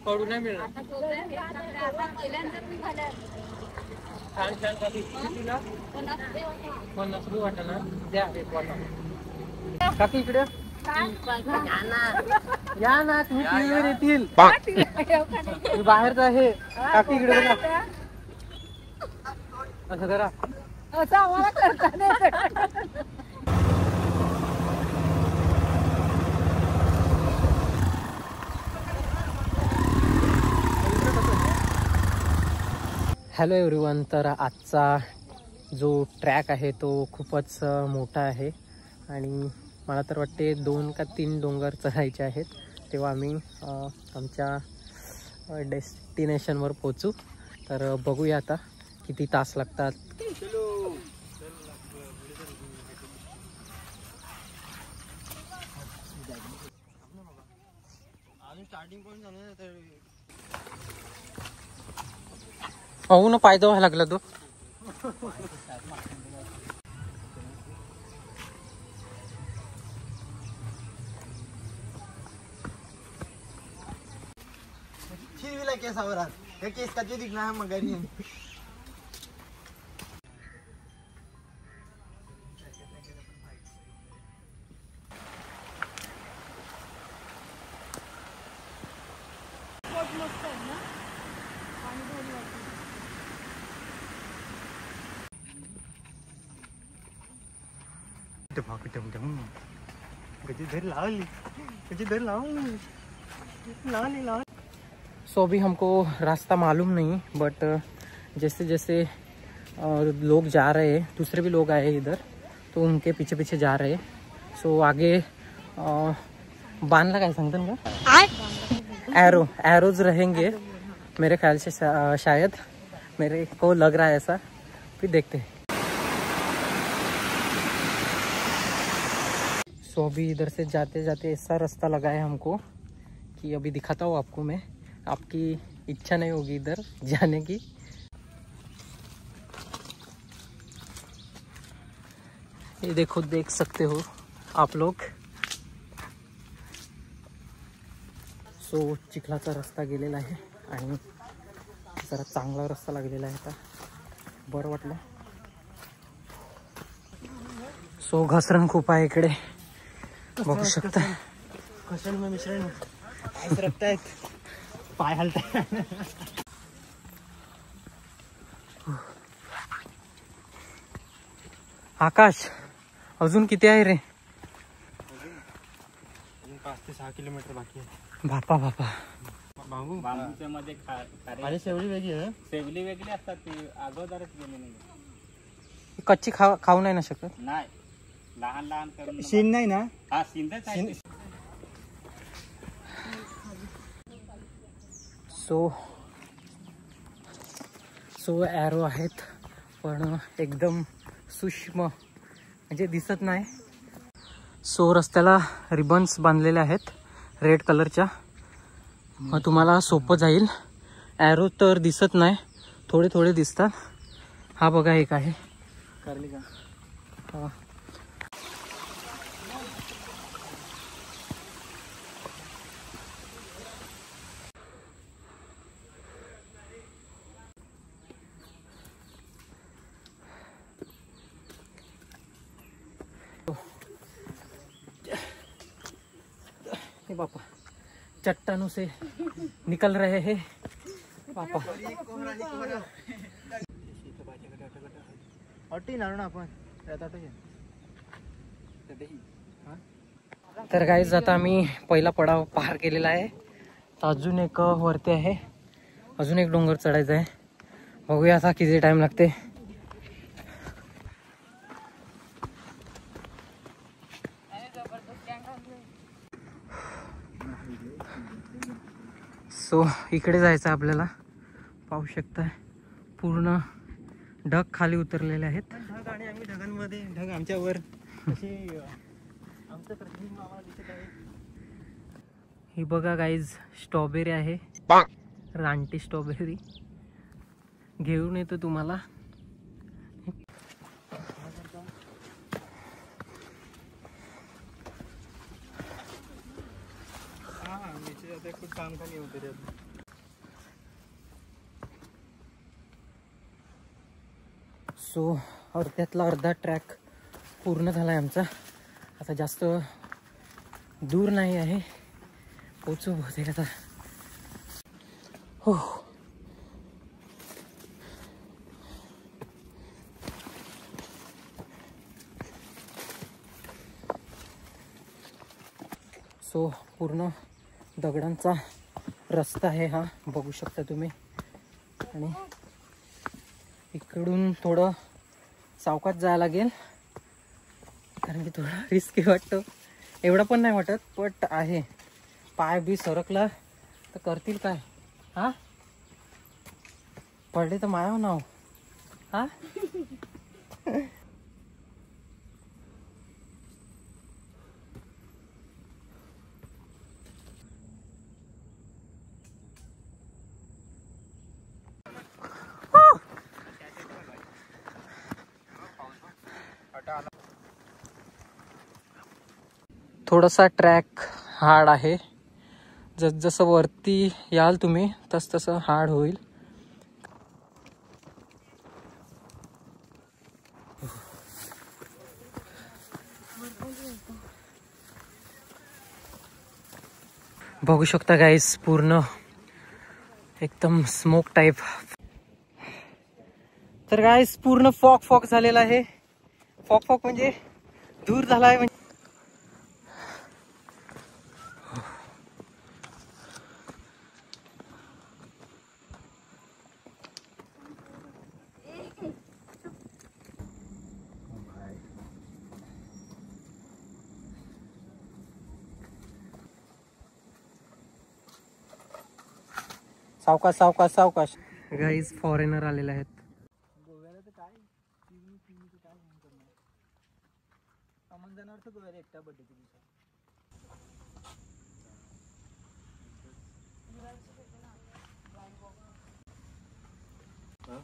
पडू नाही मिळणार. छान छान काकी कितीला? 50 रुपये वाटा ना द्या एक वाटा. काकी इकडे या ना तुम्ही टीव्हीवर येतील. मी बाहेरच आहे. काकी इकडे बघा. असं करा. असं आम्हाला करता नाही. Hello everyone. तर आजचा जो ट्रॅक आहे तो खूपच मोठा आहे आणि मला तर वाटते 2 का 3 डोंगर चढायचे आहेत. तेव्हा आम्ही आमच्या डेस्टिनेशनवर पोचू. तर बघूया आता किती तास लागतात. अहो ना पाय व्हायला लागला तो. केस आवरात हे केस कधी दिखना है मगर ये सो अभी हमको रास्ता मालूम नहीं, बट जैसे जैसे लोग जा रहे हैं, दूसरे भी लोग आए इधर तो उनके पीछे पीछे जा रहे हैं. सो आगे बांधला काय सांगता का एरोज रहेंगे मेरे ख्याल से, शायद मेरे को लग रहा है ऐसा. फिर देखते हैं. सो अभी इधर से जाते जाते ऐसा रास्ता लगा है हमको कि अभी दिखाता हूँ आपको मैं. आपकी इच्छा नहीं होगी इधर जाने की. ये देखो, देख सकते हो आप लोग. सो चिखलाचा रस्ता गेलेला आहे आणि जरा चांगला रस्ता लागलेला आहे. आता बरं वाटलं. सो घसरण खूप आहे इकडे, बघू शकता. घसरण में मिश्रण ऐसे रखता है, पाय हलता है. आकाश अजून किती आहे रे? 5 ते 6 किलोमीटर बाकी आहे. बापा बापा. बांबूच्या मध्ये आणि शेवडी वेगळी आहे. सेवली वेगळी असतात, ती अगोदरच गेली नाही. कच्ची खाऊ नाही ना शकत. नाही, लहान लहान करून. शीन नाही ना? हा शिंदच आहे. सो ॲरो आहेत पण एकदम सूक्ष्म, म्हणजे दिसत नाही. सो रस्त्याला रिबन्स बांधलेले आहेत रेड कलरच्या, मग तुम्हाला सोपं जाईल. ॲरो तर दिसत नाही, थोडे थोडे दिसतात. हा बघा एक आहे. करली का? हा. हे बापा, चट्टानों से निकल रहे हैं बापा. ऑटी ना आपण. तर गाईज आता आम्ही पहिला पडाव पार केलेला आहे. अजून एक वरती आहे, अजून एक डोंगर चढायचा आहे. बघूया आता किती टाइम लागते. सो इकडे जायचं आपल्याला. पाहू शकताय पूर्ण ढग खाली उतरलेले आहेत. ढग आणि आम्ही ढगांमध्ये, ढग आमच्यावर अशी आमचं प्रतिबिंब आम्हाला दिसत आहे. ही बघा गाईज, स्ट्रॉबेरी आहे, रानटी स्ट्रॉबेरी. घेऊन येतो तुम्हाला. कुछ काम का नहीं होते रहते. सो अर्ध्यातला अर्धा ट्रॅक पूर्ण झाला आहे आमचा. आता जास्त दूर नाही आहे, पोचू बहुतेक आता. हो सो पूर्ण दगडांचा रस्ता आहे हा, बघू शकता तुम्ही. आणि इकडून थोडं सावकाश जायला लागेल कारण की थोडं रिस्की वाटतं. एवढं पण नाही वाटत, बट आहे. पाय बी सरकला तर करतील काय? हा, पडले तर मायाव नाव. हा थोडासा ट्रॅक हार्ड आहे. जसं वरती याल तुम्ही तसं हार्ड होईल. बघू शकता गाईस, पूर्ण एकदम स्मोक टाईप. तर गाईस पूर्ण फॉग झालेला आहे. फॉग म्हणजे दूर झाला आहे. सावकाश सावकाश सावकाश. गाईज फॉरेनर आलेले आहेत. गोव्याला तर काय पिवणी काय म्हणून करणार. सामान जाणार तर गोव्याला एकटा बड्डेच्या दिवसात. हा,